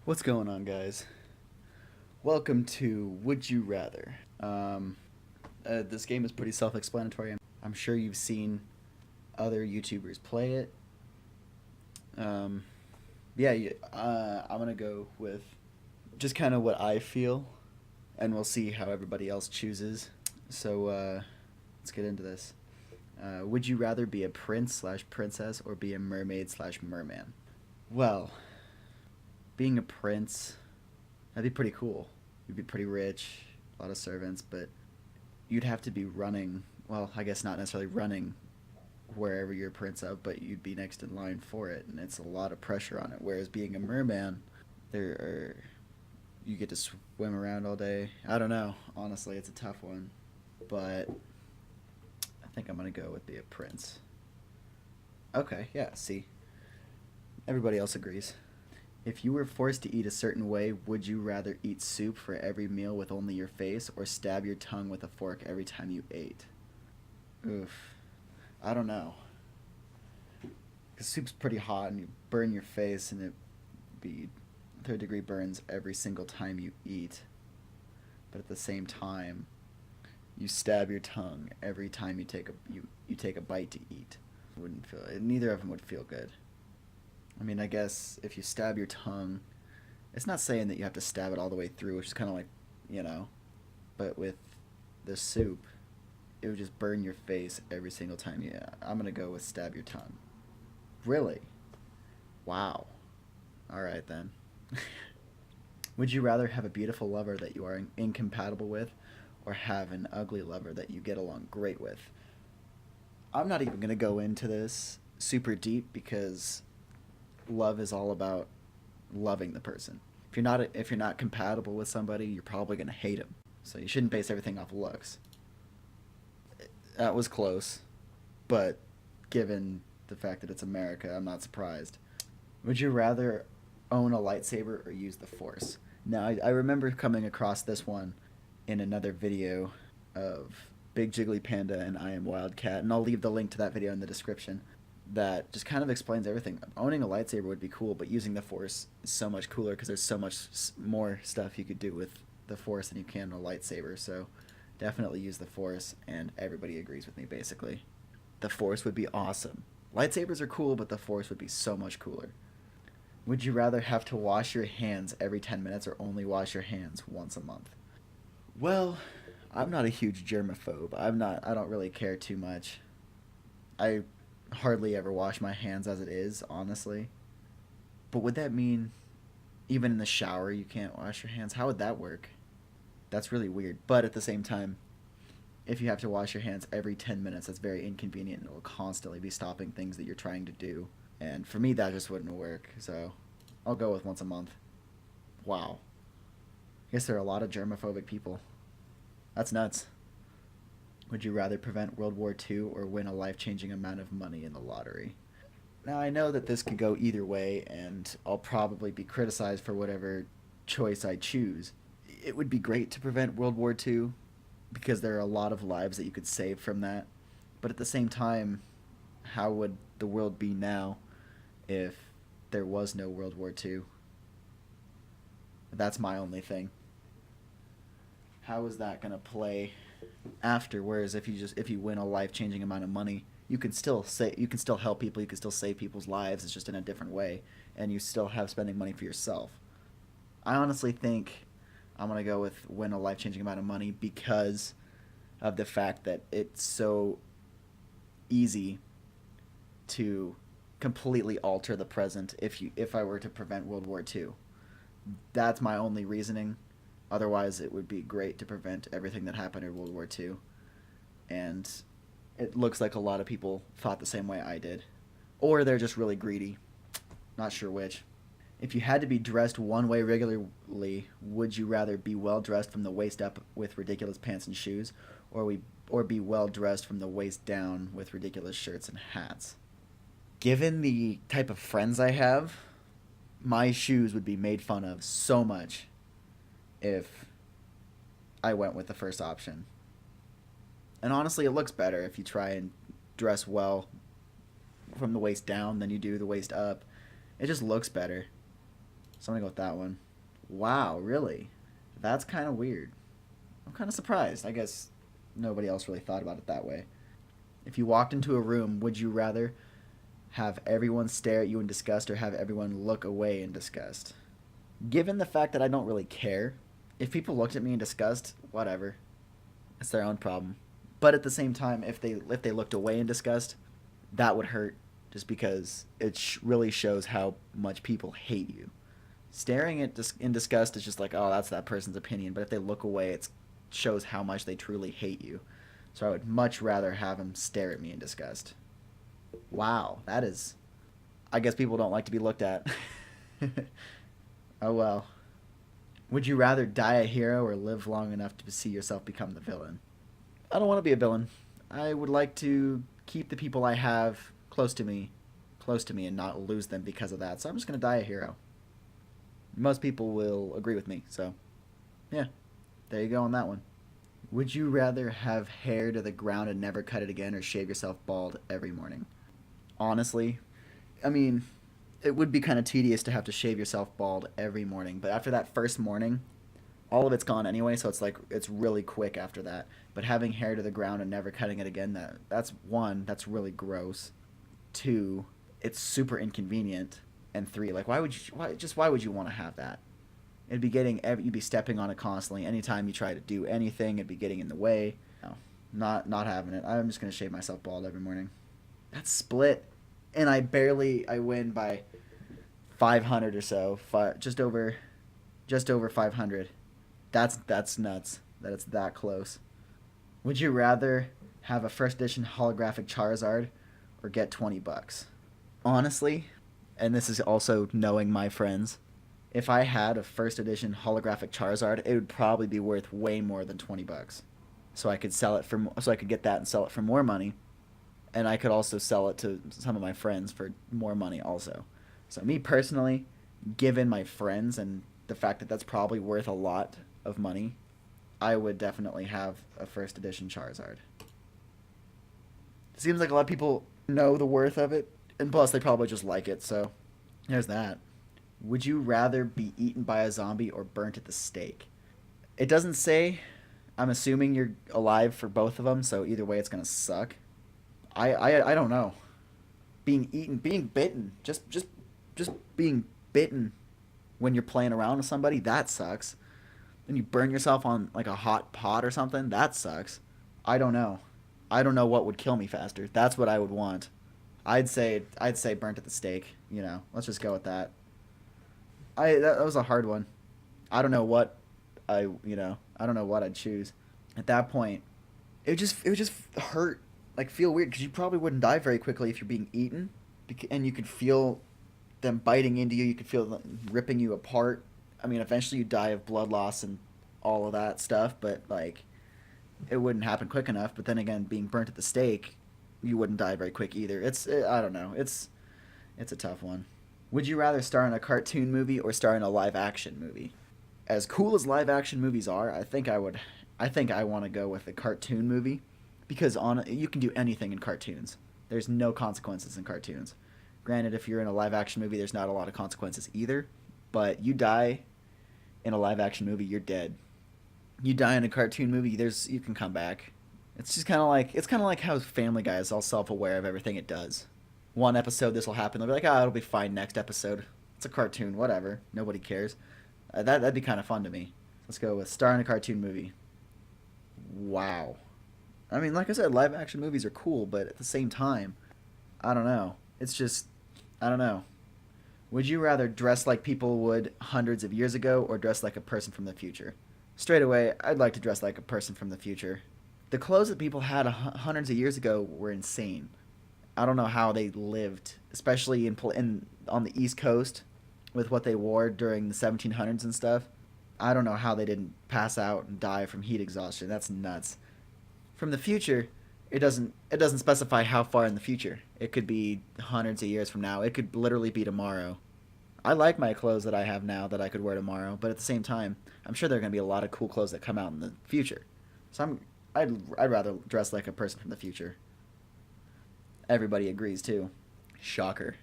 What's going on, guys? Welcome to Would You Rather. This game is pretty self-explanatory. I'm sure you've seen other YouTubers play it. Um, I'm gonna go with just kind of what I feel, and we'll see how everybody else chooses. So let's get into this. Would you rather be a prince slash princess or be a mermaid slash merman? Well, being a prince, that'd be pretty cool. You'd be pretty rich, a lot of servants, but you'd have to be running. Well, I guess not necessarily running wherever you're a prince of, but you'd be next in line for it, and it's a lot of pressure on it. Whereas being a merman, there are you get to swim around all day. I don't know. Honestly, it's a tough one, but I think I'm gonna go with be a prince. Okay, yeah. See, everybody else agrees. If you were forced to eat a certain way, would you rather eat soup for every meal with only your face or stab your tongue with a fork every time you ate? Oof. I don't know. Because soup's pretty hot and you burn your face and it be third degree burns every single time you eat. But at the same time, you stab your tongue every time you take a bite to eat. Wouldn't feel neither of them would feel good. I mean, I guess if you stab your tongue, it's not saying that you have to stab it all the way through, which is kind of like, you know, but with the soup, it would just burn your face every single time. Yeah, I'm going to go with stab your tongue. Really? Wow. All right, then. Would you rather have a beautiful lover that you are incompatible with or have an ugly lover that you get along great with? I'm not even going to go into this super deep because love is all about loving the person. If you're not compatible with somebody, you're probably gonna hate him. So you shouldn't base everything off looks. That was close, but given the fact that it's America, I'm not surprised. Would you rather own a lightsaber or use the Force? Now, I remember coming across this one in another video of Big Jiggly Panda and I Am Wildcat, and I'll leave the link to that video in the description. That just kind of explains everything. Owning a lightsaber would be cool, but using the Force is so much cooler because there's so much more stuff you could do with the Force than you can a lightsaber. So definitely use the Force, and everybody agrees with me basically. The Force would be awesome. Lightsabers are cool, but the Force would be so much cooler. Would you rather have to wash your hands every 10 minutes or only wash your hands once a month? Well, I'm not a huge germaphobe. I don't really care too much. I hardly ever wash my hands as it is, honestly. But would that mean even in the shower you can't wash your hands? How would that work? That's really weird. But at the same time, if you have to wash your hands every 10 minutes, that's very inconvenient and it will constantly be stopping things that you're trying to do. And for me, that just wouldn't work. So I'll go with once a month. Wow. I guess there are a lot of germophobic people. That's nuts. Would you rather prevent World War II or win a life-changing amount of money in the lottery? Now, I know that this could go either way, and I'll probably be criticized for whatever choice I choose. It would be great to prevent World War II because there are a lot of lives that you could save from that. But at the same time, how would the world be now if there was no World War II? That's my only thing. How is that going to play after? Whereas if you win a life-changing amount of money, you can still help people, you can still save people's lives. It's just in a different way, and you still have spending money for yourself. I honestly think I'm gonna go with win a life-changing amount of money because of the fact that it's so easy to completely alter the present if I were to prevent World War II. That's my only reasoning. Otherwise, it would be great to prevent everything that happened in World War II. And it looks like a lot of people thought the same way I did. Or they're just really greedy. Not sure which. If you had to be dressed one way regularly, would you rather be well dressed from the waist up with ridiculous pants and shoes, or be well dressed from the waist down with ridiculous shirts and hats? Given the type of friends I have, my shoes would be made fun of so much if I went with the first option. And honestly, it looks better if you try and dress well from the waist down than you do the waist up. It just looks better. So I'm gonna go with that one. Wow, really? That's kind of weird. I'm kind of surprised. I guess nobody else really thought about it that way. If you walked into a room, would you rather have everyone stare at you in disgust or have everyone look away in disgust? Given the fact that I don't really care, if people looked at me in disgust, whatever. It's their own problem. But at the same time, if they looked away in disgust, that would hurt just because it really shows how much people hate you. Staring at in disgust is just like, oh, that's that person's opinion. But if they look away, it shows how much they truly hate you. So I would much rather have them stare at me in disgust. Wow, that is. I guess people don't like to be looked at. Oh well. Would you rather die a hero or live long enough to see yourself become the villain? I don't want to be a villain. I would like to keep the people I have close to me, and not lose them because of that. So I'm just gonna die a hero. Most people will agree with me. So, yeah, there you go on that one. Would you rather have hair to the ground and never cut it again, or shave yourself bald every morning? Honestly, I mean, it would be kind of tedious to have to shave yourself bald every morning, but after that first morning, all of it's gone anyway, so it's like it's really quick after that. But having hair to the ground and never cutting it again, that's one, that's really gross. Two, it's super inconvenient. And three, like why would you want to have that? It'd be you'd be stepping on it constantly. Anytime you try to do anything, it'd be getting in the way. No, not having it. I'm just gonna shave myself bald every morning. That's split, and I win by 500 or so, just over 500. That's nuts that it's that close. Would you rather have a first edition holographic Charizard or get $20? Honestly, and this is also knowing my friends, if I had a first edition holographic Charizard, it would probably be worth way more than $20. So I could get that and sell it for more money, and I could also sell it to some of my friends for more money also. So me personally, given my friends and the fact that that's probably worth a lot of money, I would definitely have a first edition Charizard. It seems like a lot of people know the worth of it, and plus they probably just like it, so there's that. Would you rather be eaten by a zombie or burnt at the stake? It doesn't say. I'm assuming you're alive for both of them, so either way it's gonna suck. I don't know. Being bitten, just being bitten when you're playing around with somebody, that sucks. Then you burn yourself on like a hot pot or something, that sucks. I don't know. I don't know what would kill me faster. That's what I would want. I'd say burnt at the stake. Let's just go with that. That was a hard one. I don't know what I don't know what I'd choose. At that point, it would just hurt, like feel weird because you probably wouldn't die very quickly if you're being eaten, and you could feel them biting into you. You could feel them ripping you apart. I mean, eventually you die of blood loss and all of that stuff, but like it wouldn't happen quick enough. But then again, being burnt at the stake, you wouldn't die very quick either. I don't know. It's a tough one. Would you rather star in a cartoon movie or star in a live action movie? As cool as live action movies are, I think I want to go with a cartoon movie because you can do anything in cartoons. There's no consequences in cartoons. Granted, if you're in a live action movie, there's not a lot of consequences either. But you die in a live action movie, you're dead. You die in a cartoon movie, you can come back. It's kind of like how Family Guy is all self-aware of everything it does. One episode this will happen, they'll be like, it'll be fine next episode. It's a cartoon, whatever. Nobody cares. That'd be kind of fun to me. Let's go with star in a cartoon movie. Wow. I mean, like I said, live action movies are cool, but at the same time, I don't know. It's just, I don't know. Would you rather dress like people would hundreds of years ago or dress like a person from the future? Straight away, I'd like to dress like a person from the future. The clothes that people had hundreds of years ago were insane. I don't know how they lived, especially on the East Coast with what they wore during the 1700s and stuff. I don't know how they didn't pass out and die from heat exhaustion. That's nuts. From the future, it doesn't specify how far in the future. It could be hundreds of years from now. It could literally be tomorrow. I like my clothes that I have now that I could wear tomorrow, but at the same time, I'm sure there are going to be a lot of cool clothes that come out in the future. So I'd rather dress like a person from the future. Everybody agrees too. Shocker.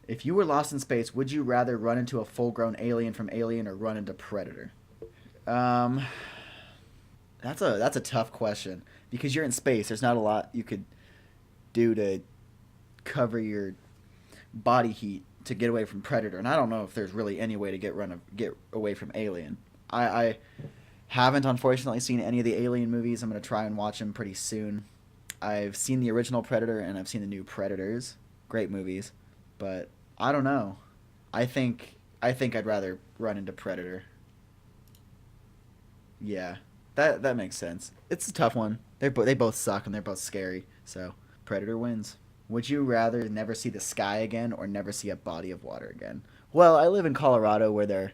If you were lost in space, would you rather run into a full-grown alien from Alien or run into Predator? Um, that's a tough question because you're in space. There's not a lot you could do to cover your body heat to get away from Predator, and I don't know if there's really any way to get away from Alien. I haven't unfortunately seen any of the Alien movies. I'm gonna try and watch them pretty soon. I've seen the original Predator and I've seen the new Predators. Great movies, but I don't know. I think I'd rather run into Predator. Yeah, that makes sense. It's a tough one. They both suck and they're both scary. So Predator wins. Would you rather never see the sky again or never see a body of water again? Well, I live in Colorado where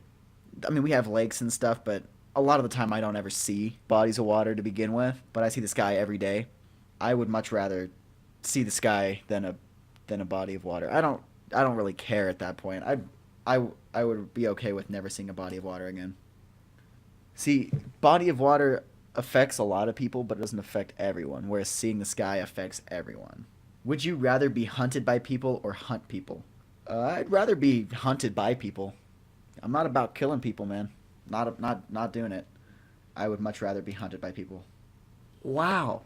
we have lakes and stuff, but a lot of the time I don't ever see bodies of water to begin with, but I see the sky every day. I would much rather see the sky than a body of water. I don't really care at that point. I would be okay with never seeing a body of water again. See, body of water affects a lot of people, but it doesn't affect everyone, whereas seeing the sky affects everyone. Would you rather be hunted by people or hunt people? I'd rather be hunted by people. I'm not about killing people, man. Not doing it. I would much rather be hunted by people. Wow.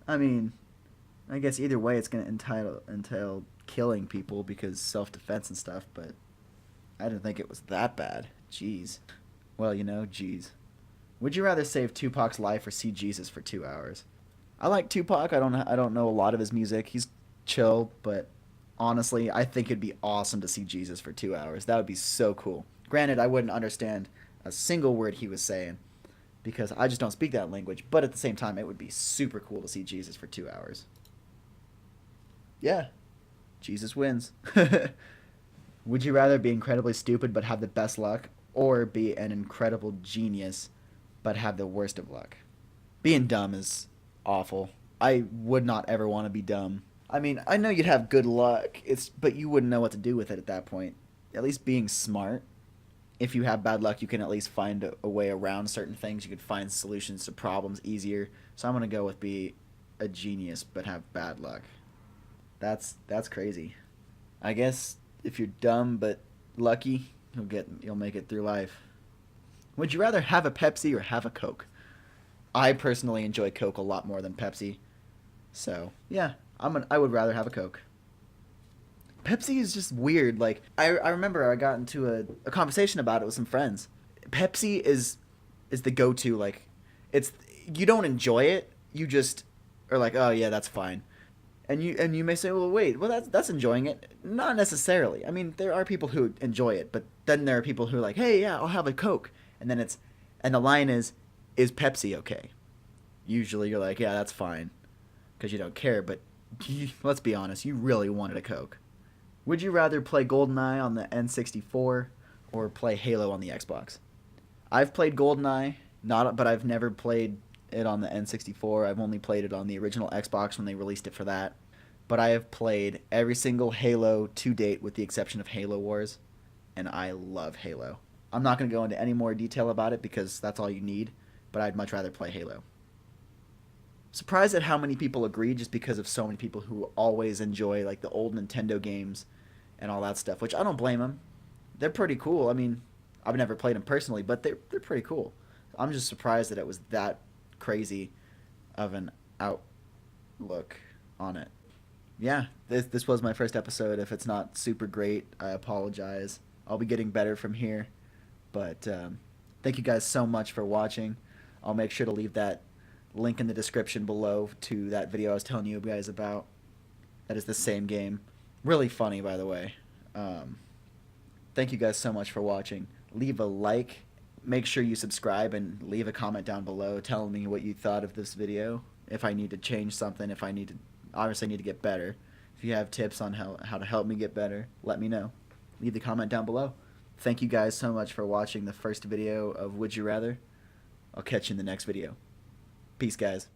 I mean, I guess either way it's going to entail killing people because self-defense and stuff, but I didn't think it was that bad. Jeez. Well, jeez. Would you rather save Tupac's life or see Jesus for 2 hours? I like Tupac. I don't know a lot of his music. He's chill, but honestly, I think it'd be awesome to see Jesus for 2 hours. That would be so cool. Granted, I wouldn't understand a single word he was saying because I just don't speak that language, but at the same time, it would be super cool to see Jesus for 2 hours. Yeah, Jesus wins. Would you rather be incredibly stupid but have the best luck or be an incredible genius but have the worst of luck? Being dumb is awful. I would not ever want to be dumb. I mean, I know you'd have good luck, but you wouldn't know what to do with it at that point. At least being smart. If you have bad luck, you can at least find a way around certain things. You could find solutions to problems easier. So I'm going to go with be a genius but have bad luck. That's crazy. I guess if you're dumb but lucky, you'll make it through life. Would you rather have a Pepsi or have a Coke? I personally enjoy Coke a lot more than Pepsi. So, yeah, I would rather have a Coke. Pepsi is just weird. Like, I remember I got into a conversation about it with some friends. Pepsi is the go-to. Like, you don't enjoy it. You just are like, oh, yeah, that's fine. And you may say, well, wait, that's enjoying it. Not necessarily. I mean, there are people who enjoy it, but then there are people who are like, hey, yeah, I'll have a Coke. And the line is Pepsi okay? Usually you're like, yeah, that's fine, because you don't care, but let's be honest, you really wanted a Coke. Would you rather play GoldenEye on the N64 or play Halo on the Xbox? I've played GoldenEye, but I've never played it on the N64. I've only played it on the original Xbox when they released it for that. But I have played every single Halo to date with the exception of Halo Wars, and I love Halo. I'm not going to go into any more detail about it because that's all you need, but I'd much rather play Halo. Surprised at how many people agree just because of so many people who always enjoy like the old Nintendo games and all that stuff, which I don't blame them. They're pretty cool. I mean, I've never played them personally, but they're pretty cool. I'm just surprised that it was that crazy of an outlook on it. Yeah, this was my first episode. If it's not super great, I apologize. I'll be getting better from here. But thank you guys so much for watching. I'll make sure to leave that link in the description below to that video I was telling you guys about. That is the same game. Really funny, by the way. Thank you guys so much for watching. Leave a like. Make sure you subscribe and leave a comment down below telling me what you thought of this video. If I need to change something, obviously I need to get better. If you have tips on how to help me get better, let me know. Leave the comment down below. Thank you guys so much for watching the first video of Would You Rather. I'll catch you in the next video. Peace, guys.